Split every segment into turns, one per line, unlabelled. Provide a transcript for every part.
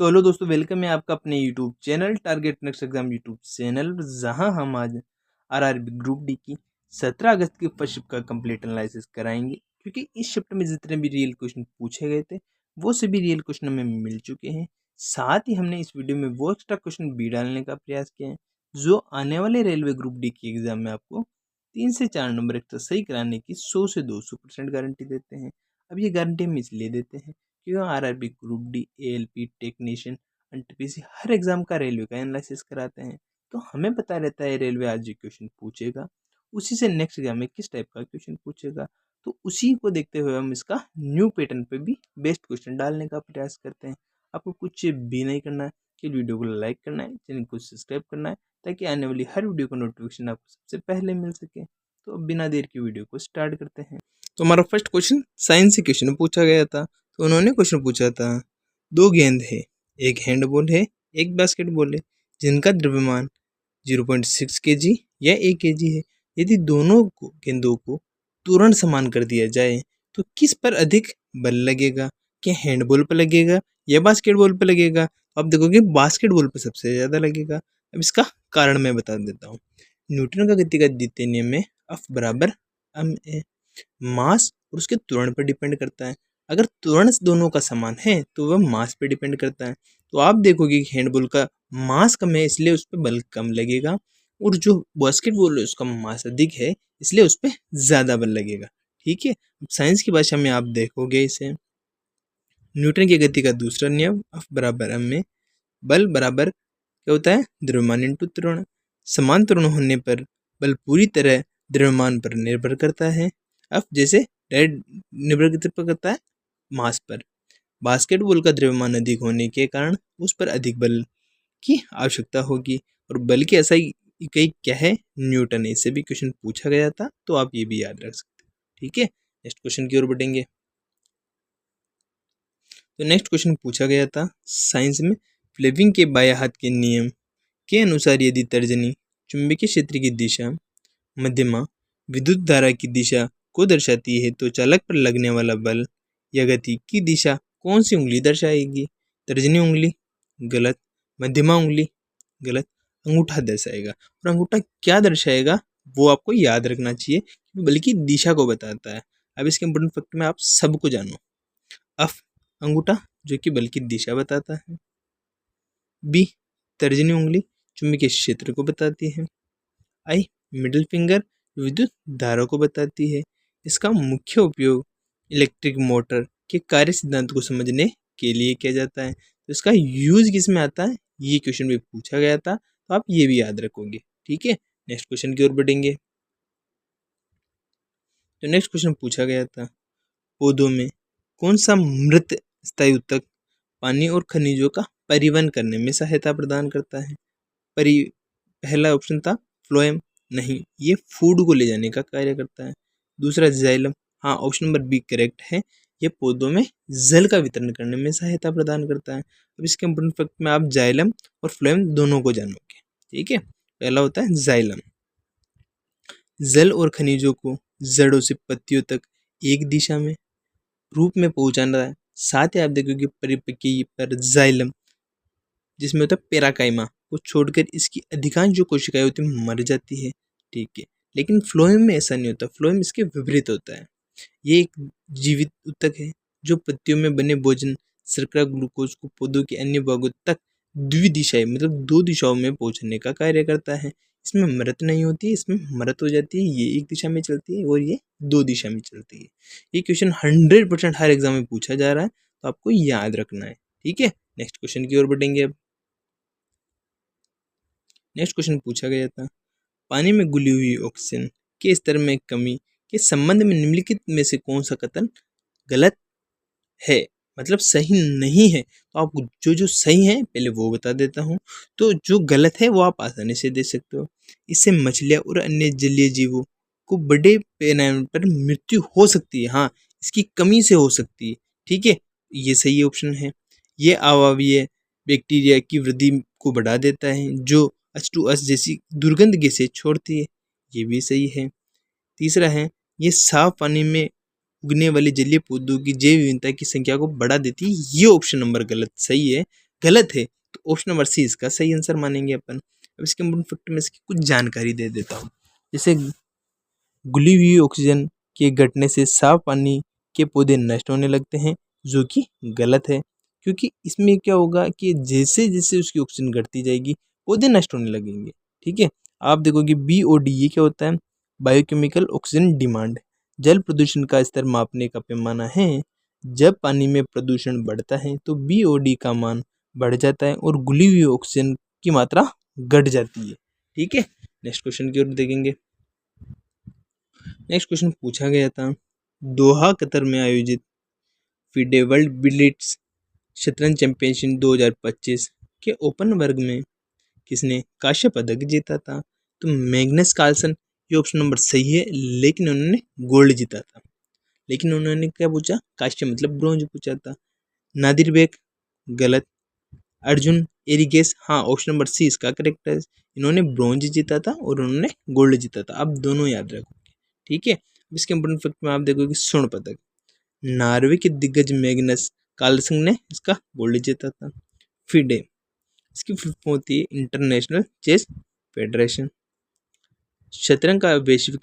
तो हेलो दोस्तों, वेलकम है आपका अपने YouTube channel target next exam YouTube channel, जहां हम आज आरआरबी ग्रुप डी की 17 अगस्त की फर्स्ट शिफ्ट का कंप्लीट एनालिसिस कराएंगे। क्योंकि इस शिफ्ट में जितने भी रियल क्वेश्चन पूछे गए थे वो सभी रियल क्वेश्चन हमें मिल चुके हैं। साथ ही हमने इस वीडियो में वो एक्स्ट्रा क्वेश्चन भी डालने का प्रयास किया है जो आने वाले रेलवे ग्रुप डी की एग्जाम में आपको 3 से 4 नंबर एक्स्ट्रा सही कराने की 100 से 200% गारंटी देते हैं। अब ये गारंटी हम इसलिए देते हैं क्योंकि RRB group D, ALP, technician, NTPC हर एग्जाम का रेलवे का एनालिसिस कराते हैं। तो हमें पता रहता है रेलवे आज जो क्वेश्चन पूछेगा उसी से नेक्स्ट एग्जाम में किस टाइप का क्वेश्चन पूछेगा। तो उसी को देखते हुए हम इसका न्यू पैटर्न पे भी बेस्ट क्वेश्चन डालने का प्रयास करते हैं। आपको कुछ भी नहीं करना है कि वीडियो को लाइक करना है, चैनल को सब्सक्राइब करना है ताकि आने वाली हर वीडियो का नोटिफिकेशन आपको सबसे पहले मिल सके। तो अब बिना देर की वीडियो को स्टार्ट करते हैं। तो हमारा फर्स्ट क्वेश्चन साइंस से क्वेश्चन पूछा गया था। तो उन्होंने क्वेश्चन पूछा था, दो गेंद है, एक हैंडबॉल है, एक बास्केटबॉल है, जिनका द्रव्यमान 0.6 kg या 1 kg है। यदि दोनों गेंदों को तुरंत समान कर दिया जाए तो किस पर अधिक बल लगेगा? क्या हैंडबॉल पर लगेगा या बास्केटबॉल पर लगेगा? तो आप देखोगे बास्केटबॉल पर सबसे ज़्यादा लगेगा। अब इसका कारण मैं बता देता हूँ। न्यूटन का गति का द्वितीय नियम में F बराबर ma, मास और उसके त्वरण पर डिपेंड करता है। अगर त्वरण दोनों का समान है तो वह मास पे डिपेंड करता है। तो आप देखोगे कि हैंडबॉल का मास कम है इसलिए उस पर बल कम लगेगा, और जो बास्केटबॉल है उसका मास अधिक है इसलिए उस पर ज़्यादा बल लगेगा। ठीक है, साइंस की भाषा में आप देखोगे इसे, न्यूटन की गति का दूसरा नियम F बराबर m में बल बराबर क्या होता है? द्रव्यमान इंटू त्वरण। समान त्वरण होने पर बल पूरी तरह द्रव्यमान पर निर्भर करता है। अब जैसे निर्भर करता है मास पर। बास्केटबॉल का द्रव्यमान अधिक होने के कारण उस पर अधिक बल की आवश्यकता होगी, और बल की ऐसा इकाई क्या है? न्यूटन है। इससे भी क्वेश्चन पूछा गया था तो आप ये भी याद रख सकते हैं। ठीक है, नेक्स्ट क्वेश्चन की ओर बढ़ेंगे। तो नेक्स्ट क्वेश्चन पूछा गया था साइंस में, फ्लेमिंग के बाएं हाथ के नियम के अनुसार यदि तर्जनी चुंबकीय क्षेत्र की दिशा, मध्यमा विद्युत धारा की दिशा को दर्शाती है तो चालक पर लगने वाला बल या गति की दिशा कौन सी उंगली दर्शाएगी? तर्जनी उंगली गलत, मध्यमा उंगली गलत, अंगूठा दर्शाएगा। और अंगूठा क्या दर्शाएगा वो आपको याद रखना चाहिए, बल्कि दिशा को बताता है। अब इसके इंपोर्टेंट फैक्ट में आप सबको जानो। अफ अंगूठा जो कि बल की दिशा बताता है। बी तर्जनी उंगली चुंबकीय क्षेत्र को बताती है। आई मिडिल फिंगर विद्युत धारा को बताती है। इसका मुख्य उपयोग इलेक्ट्रिक मोटर के कार्य सिद्धांत को समझने के लिए किया जाता है। तो इसका यूज किस में आता है ये क्वेश्चन भी पूछा गया था, तो आप ये भी याद रखोगे। ठीक है, नेक्स्ट क्वेश्चन की ओर बढ़ेंगे। तो नेक्स्ट क्वेश्चन पूछा गया था, पौधों में कौन सा मृत स्थायी ऊतक पानी और खनिजों का परिवहन करने में सहायता प्रदान करता है? पहला ऑप्शन था फ्लोएम, नहीं, ये फूड को ले जाने का कार्य करता है। दूसरा जाइलम, हाँ, ऑप्शन नंबर बी करेक्ट है, ये पौधों में जल का वितरण करने में सहायता प्रदान करता है। अब इसके इंपोर्टेंट फैक्ट में आप जाइलम और फ्लोएम दोनों को जानोगे। ठीक है, पहला होता है जाइलम, जल और खनिजों को जड़ों से पत्तियों तक एक दिशा में रूप में पहुंचाना है। साथ ही आप देखोगे परिपक्व पर जाइलम जिसमें होता है पेराकाइमा को छोड़कर इसकी अधिकांश जो कोशिकाएं होती हैं मर जाती है। ठीक है, लेकिन फ्लोएम में ऐसा नहीं होता, फ्लोएम इसके विपरीत होता है। ये एक जीवित ऊतक है जो पत्तियों में बने भोजन शर्करा ग्लूकोज को पौधों के अन्य भागों तक द्विदिशाएं मतलब दो दिशाओं में पहुंचने का कार्य करता है। इसमें मृत नहीं होती है, इसमें मृत हो जाती है। ये एक दिशा में चलती है और ये दो दिशा में चलती है। ये क्वेश्चन 100% हर एग्जाम में पूछा जा रहा है, तो आपको याद रखना है। ठीक है, नेक्स्ट क्वेश्चन की ओर बढ़ेंगे। अब नेक्स्ट क्वेश्चन पूछा गया था, पानी में घुली हुई ऑक्सीजन के स्तर में कमी के संबंध में निम्नलिखित में से कौन सा कथन गलत है, मतलब सही नहीं है? तो आप जो जो सही है पहले वो बता देता हूँ, तो जो गलत है वो आप आसानी से दे सकते हो। इससे मछलियाँ और अन्य जलीय जीवों को बड़े पैमाने पर मृत्यु हो सकती है। हाँ, इसकी कमी से हो सकती है। ठीक है, ये सही ऑप्शन है। ये अवायवीय बैक्टीरिया की वृद्धि को बढ़ा देता है जो H2S जैसी दुर्गंध गैसें छोड़ती है। ये भी सही है। तीसरा है, ये साफ पानी में उगने वाले जलीय पौधों की जैव विविधता की संख्या को बढ़ा देती है। ये ऑप्शन नंबर गलत सही है। गलत है तो ऑप्शन नंबर सी इसका सही आंसर मानेंगे अपन। अब इसके इम्पोर्टेंट फैक्टर में इसकी कुछ जानकारी दे देता हूँ। जैसे घुली हुई ऑक्सीजन के घटने से साफ पानी के पौधे नष्ट होने लगते हैं, जो कि गलत है, क्योंकि इसमें क्या होगा कि जैसे जैसे उसकी ऑक्सीजन घटती जाएगी पौधे नष्ट होने लगेंगे। ठीक है, आप देखोगे BOD ये क्या होता है, बायोकेमिकल ऑक्सीजन डिमांड। जल प्रदूषण का स्तर मापने का पैमाना है। जब पानी में प्रदूषण बढ़ता है तो BOD का मान बढ़ जाता है और घुली हुई ऑक्सीजन की मात्रा घट जाती है। ठीक है, नेक्स्ट क्वेश्चन की ओर देखेंगे। नेक्स्ट क्वेश्चन पूछा गया था, दोहा कतर में आयोजित फिडे वर्ल्ड बिलियर्ड्स शतरंज चैंपियनशिप 2025 के ओपन वर्ग में किसने कांस्य पदक जीता था? तो मैग्नस कार्लसन, ये ऑप्शन नंबर सही है, लेकिन उन्होंने गोल्ड जीता था। लेकिन उन्होंने क्या पूछा, कांस्य मतलब ब्रोंज पूछा था। नादिर बेग, गलत। अर्जुन एरिगेस, हाँ ऑप्शन नंबर सी इसका करेक्ट है, इन्होंने ब्रोंज जीता था और उन्होंने गोल्ड जीता था। आप दोनों याद रखोगे। ठीक है, इसके इंपोर्टेंट फैक्ट में आप देखोगे स्वर्ण पदक, नॉर्वे के दिग्गज मैग्नस कार्लसन ने इसका गोल्ड जीता था। फिडे, इसकी फुल फॉर्म होती है इंटरनेशनल चेस फेडरेशन। शतरंज का वैश्विक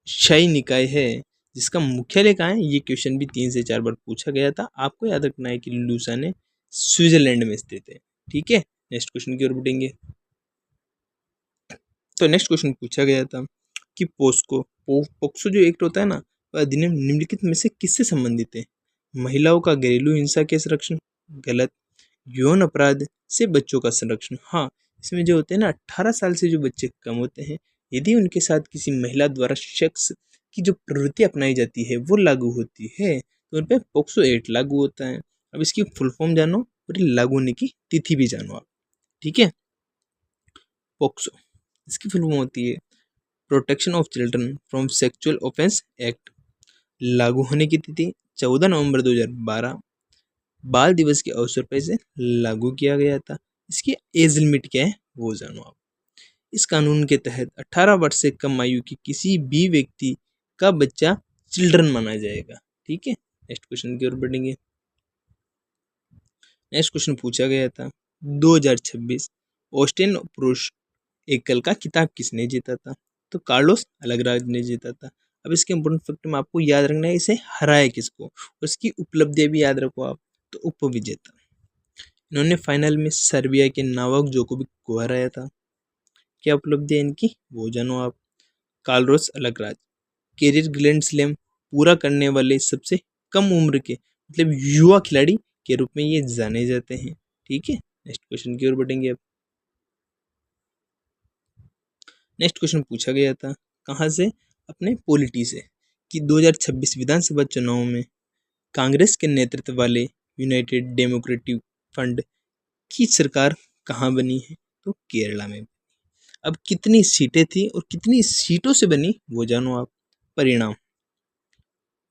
शाही निकाय है जिसका मुख्यालय कहाँ है, ये क्वेश्चन भी 3 से 4 बार पूछा गया था। आपको याद रखना है कि लुसाने स्विट्जरलैंड में स्थित है। ठीक है, नेक्स्ट क्वेश्चन की ओर बढ़ेंगे। तो नेक्स्ट क्वेश्चन पूछा गया था कि पोक्सो जो एक्ट होता है ना, वह अधिनियम निम्नलिखित में से किससे संबंधित है? महिलाओं का घरेलू हिंसा के संरक्षण, गलत। यौन अपराध से बच्चों का संरक्षण, हाँ। इसमें जो होते हैं ना 18 साल से जो बच्चे कम होते हैं, यदि उनके साथ किसी महिला द्वारा शख्स की जो प्रवृत्ति अपनाई जाती है वो लागू होती है तो उन पर पोक्सो एक्ट लागू होता है। अब इसकी फुल फॉर्म जानो और लागू होने की तिथि भी जानो आप। ठीक है, पोक्सो इसकी फुल फॉर्म होती है protection of children from sexual offence act. लागू होने की तिथि 14 नवंबर 2012 बाल दिवस के अवसर पर इसे लागू किया गया था। इसकी एज लिमिट क्या है वो जानो आप। इस कानून के तहत 18 वर्ष से कम आयु के किसी भी व्यक्ति का बच्चा चिल्ड्रन माना जाएगा। ठीक है, नेक्स्ट क्वेश्चन की ओर बढ़ेंगे। नेक्स्ट क्वेश्चन पूछा गया था 2026 ऑस्ट्रेलियन पुरुष एकल का खिताब किसने जीता था? तो कार्लोस अलगराज ने जीता था। अब इसके इंपोर्टेंट फैक्ट में आपको याद रखना है इसे हराया किसको, उसकी उपलब्धियां भी याद रखो आप। तो उपविजेता, इन्होंने फाइनल में सर्बिया के नोवाक जोकोविच को हराया था। क्या उपलब्धि है इनकी वो जानो आप। कार्लोस अलगराज कैरियर ग्रैंड स्लैम पूरा करने वाले सबसे कम उम्र के मतलब युवा खिलाड़ी के रूप में ये जाने जाते हैं। ठीक है, नेक्स्ट क्वेश्चन की ओर बढ़ेंगे अब। नेक्स्ट क्वेश्चन पूछा गया था कहाँ से, अपने पॉलिटी से, कि 2026 विधानसभा चुनाव में कांग्रेस के नेतृत्व वाले यूनाइटेड डेमोक्रेटिक फ्रंट की सरकार कहाँ बनी है? तो केरला में। अब कितनी सीटें थी और कितनी सीटों से बनी वो जानो आप। परिणाम,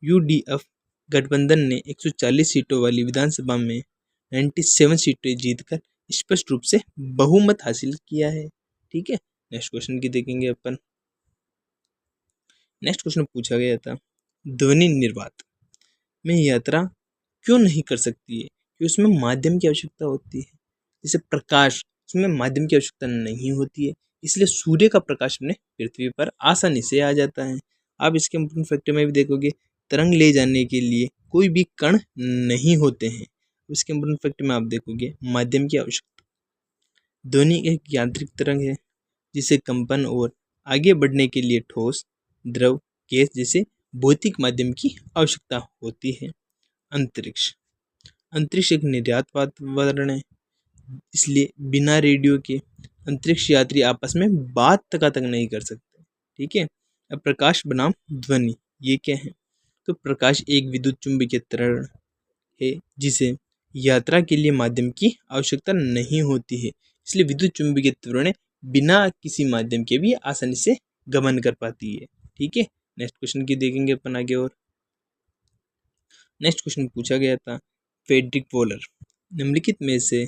UDF गठबंधन ने 140 सीटों वाली विधानसभा में 97 सीटें जीतकर स्पष्ट रूप से बहुमत हासिल किया है। ठीक है, नेक्स्ट क्वेश्चन की देखेंगे अपन। नेक्स्ट क्वेश्चन पूछा गया था ध्वनि निर्वात में यात्रा क्यों नहीं कर सकती है? कि उसमें माध्यम की आवश्यकता होती है, जैसे प्रकाश, उसमें माध्यम की आवश्यकता नहीं होती है, इसलिए सूर्य का प्रकाश अपने पृथ्वी पर आसानी से आ जाता है। आप इसके इंपोर्टेंट फैक्टर में भी देखोगे तरंग ले जाने के लिए कोई भी कण नहीं होते हैं। इसके इंपोर्टेंट फैक्टर में आप देखोगे माध्यम की आवश्यकता। ध्वनि एक यांत्रिक तरंग है जिसे कंपन और आगे बढ़ने के लिए ठोस, द्रव, गैस जैसे भौतिक माध्यम की आवश्यकता होती है। अंतरिक्ष, अंतरिक्ष एक निर्यात वातावरण है, इसलिए बिना रेडियो के अंतरिक्ष यात्री आपस में बात तक नहीं कर सकते। ठीक है, अब प्रकाश बनाम ध्वनि ये क्या है? तो प्रकाश एक विद्युत चुंबकीय तरंग है जिसे यात्रा के लिए माध्यम की आवश्यकता नहीं होती है, इसलिए विद्युत चुंबकीय त्वरण बिना किसी माध्यम के भी आसानी से गमन कर पाती है। ठीक है, नेक्स्ट क्वेश्चन की देखेंगे अपन आगे। और नेक्स्ट क्वेश्चन पूछा गया था फ्रेडरिक वॉलर निम्नलिखित में से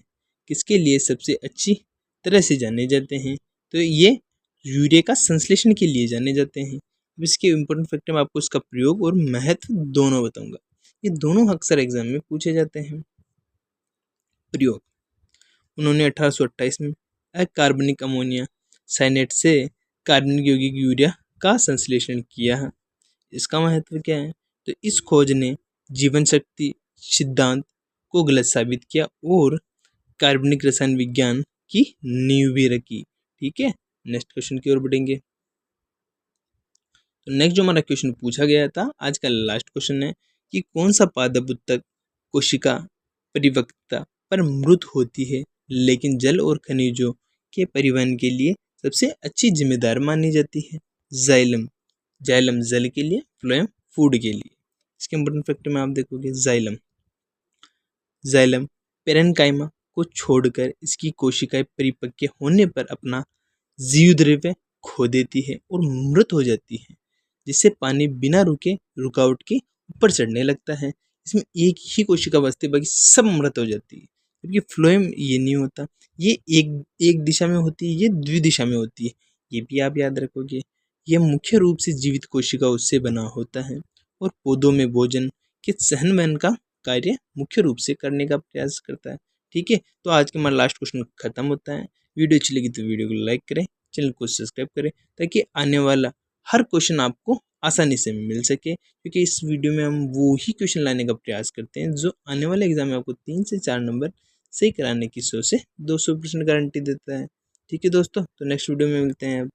किसके लिए सबसे अच्छी तरह से जाने जाते हैं? तो ये यूरिया का संश्लेषण के लिए जाने जाते हैं। अब इसके इम्पोर्टेंट फैक्टर में आपको इसका प्रयोग और महत्व दोनों बताऊंगा, ये दोनों अक्सर एग्जाम में पूछे जाते हैं। प्रयोग, उन्होंने 1828 में अकार्बनिक अमोनिया साइनेट से कार्बनिक यौगिक यूरिया का संश्लेषण किया है। इसका महत्व क्या है? तो इस खोज ने जीवन शक्ति सिद्धांत को गलत साबित किया और कार्बनिक रसायन विज्ञान की नींव भी रखी। ठीक है, नेक्स्ट क्वेश्चन की ओर बढ़ेंगे। तो नेक्स्ट जो हमारा क्वेश्चन पूछा गया था, आज का लास्ट क्वेश्चन है कि कौन सा पादप उत्तक कोशिका परिपक्वता पर मृत होती है लेकिन जल और खनिजों के परिवहन के लिए सबसे अच्छी जिम्मेदार मानी जाती है? जाइलम। जाइलम जल के लिए, फ्लोएम फूड के लिए। इसके इंपॉर्टेंट फैक्टर में आप देखोगे जाइलम पेरेन्काइमा को छोड़कर इसकी कोशिकाएं परिपक्व होने पर अपना जीवद्रव्य खो देती है और मृत हो जाती है, जिससे पानी बिना रुकावट के ऊपर चढ़ने लगता है। इसमें एक ही कोशिका बचती है, बाकी सब मृत हो जाती है। जबकि फ्लोएम ये नहीं होता, ये एक दिशा में होती है, ये द्विदिशा में होती है। ये भी आप याद रखोगे। यह मुख्य रूप से जीवित कोशिका उससे बना होता है और पौधों में भोजन के सहन वहन का कार्य मुख्य रूप से करने का प्रयास करता है। ठीक है, तो आज का हमारा लास्ट क्वेश्चन खत्म होता है। वीडियो अच्छी लगी तो वीडियो को लाइक करें, चैनल को सब्सक्राइब करें, ताकि आने वाला हर क्वेश्चन आपको आसानी से मिल सके, क्योंकि इस वीडियो में हम वो ही क्वेश्चन लाने का प्रयास करते हैं जो आने वाले एग्जाम में आपको 3 से 4 नंबर सही कराने की 100 से 200% गारंटी देता है। ठीक है दोस्तों, तो नेक्स्ट वीडियो में मिलते हैं।